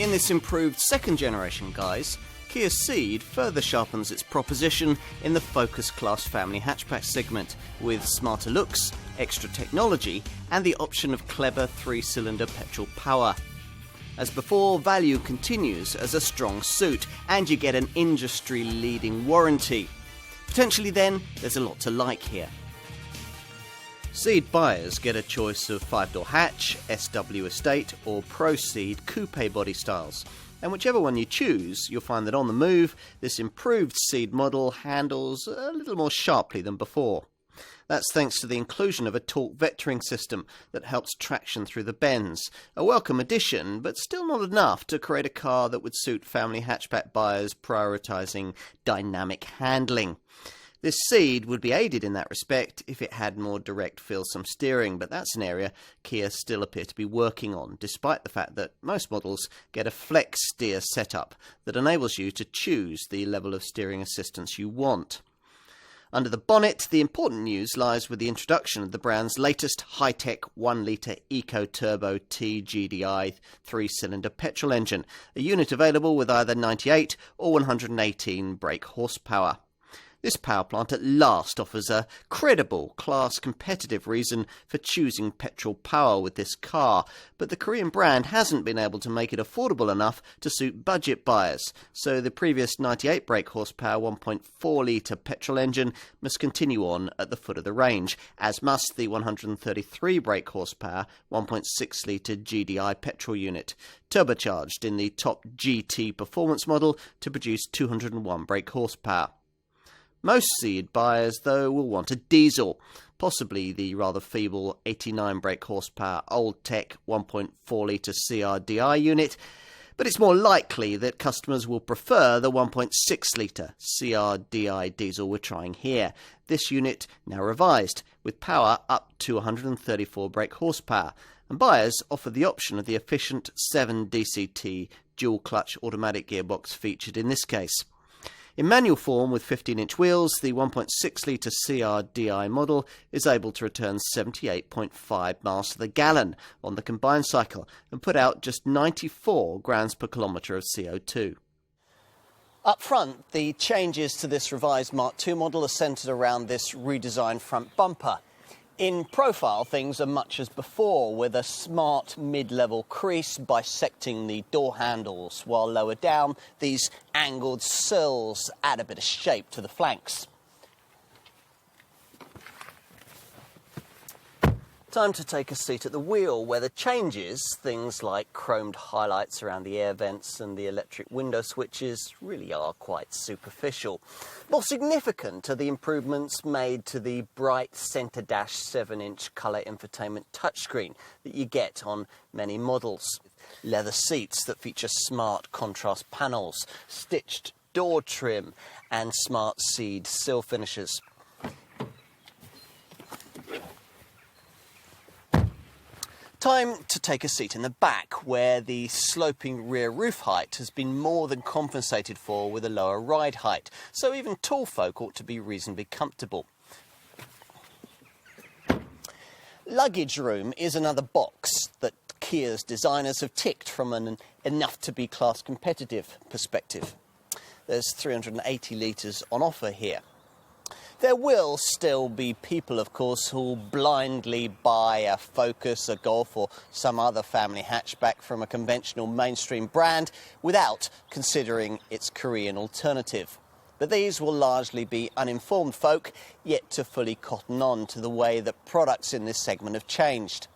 In this improved second generation, guys, Kia Ceed further sharpens its proposition in the Focus Class family hatchback segment with smarter looks, extra technology and the option of clever 3-cylinder petrol power. As before, value continues as a strong suit and you get an industry-leading warranty. Potentially then, there's a lot to like here. Ceed buyers get a choice of 5-door hatch, SW Estate or Pro Ceed coupe body styles. And whichever one you choose, you'll find that on the move, this improved Ceed model handles a little more sharply than before. That's thanks to the inclusion of a torque vectoring system that helps traction through the bends. A welcome addition, but still not enough to create a car that would suit family hatchback buyers prioritising dynamic handling. This Ceed would be aided in that respect if it had more direct feel-some steering, but that's an area Kia still appear to be working on, despite the fact that most models get a flex steer setup that enables you to choose the level of steering assistance you want. Under the bonnet, the important news lies with the introduction of the brand's latest high-tech 1-litre Eco-Turbo T GDI 3-cylinder petrol engine, a unit available with either 98 or 118 brake horsepower. This power plant at last offers a credible, class-competitive reason for choosing petrol power with this car, but the Korean brand hasn't been able to make it affordable enough to suit budget buyers, so the previous 98 brake horsepower 1.4-litre petrol engine must continue on at the foot of the range, as must the 133 brake horsepower 1.6-litre GDI petrol unit, turbocharged in the top GT performance model to produce 201 brake horsepower. Most Ceed buyers, though, will want a diesel, possibly the rather feeble 89 brake horsepower old tech 1.4-litre CRDI unit, but it's more likely that customers will prefer the 1.6-litre CRDI diesel we're trying here. This unit now revised, with power up to 134 brake horsepower, and buyers offer the option of the efficient 7 DCT dual-clutch automatic gearbox featured in this case. In manual form with 15-inch wheels, the 1.6-litre CRDI model is able to return 78.5 miles to the gallon on the combined cycle and put out just 94 grams per kilometre of CO2. Up front, the changes to this revised Mark II model are centred around this redesigned front bumper. In profile, things are much as before, with a smart mid-level crease bisecting the door handles, while lower down, these angled sills add a bit of shape to the flanks. Time to take a seat at the wheel, where the changes, things like chromed highlights around the air vents and the electric window switches, really are quite superficial. More significant are the improvements made to the bright centre dash 7-inch colour infotainment touchscreen that you get on many models. Leather seats that feature smart contrast panels, stitched door trim and smart Ceed sill finishes. Time to take a seat in the back, where the sloping rear roof height has been more than compensated for with a lower ride height, so even tall folk ought to be reasonably comfortable. Luggage room is another box that Kia's designers have ticked from an enough to be class competitive perspective. There's 380 litres on offer here. There will still be people, of course, who'll blindly buy a Focus, a Golf or some other family hatchback from a conventional mainstream brand without considering its Korean alternative. But these will largely be uninformed folk yet to fully cotton on to the way that products in this segment have changed.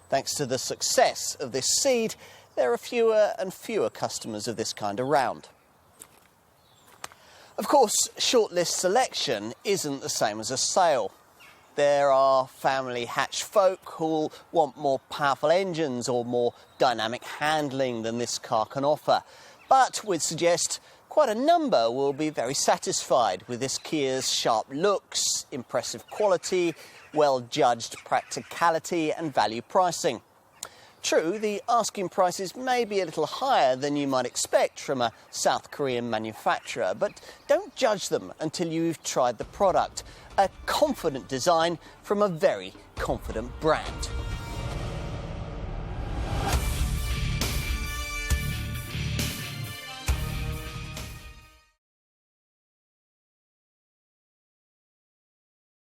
Thanks to the success of this Ceed, there are fewer and fewer customers of this kind around. Of course, shortlist selection isn't the same as a sale. There are family hatch folk who'll want more powerful engines or more dynamic handling than this car can offer. But we'd suggest quite a number will be very satisfied with this Kia's sharp looks, impressive quality, well-judged practicality and value pricing. True, the asking prices may be a little higher than you might expect from a South Korean manufacturer, but don't judge them until you've tried the product. A confident design from a very confident brand.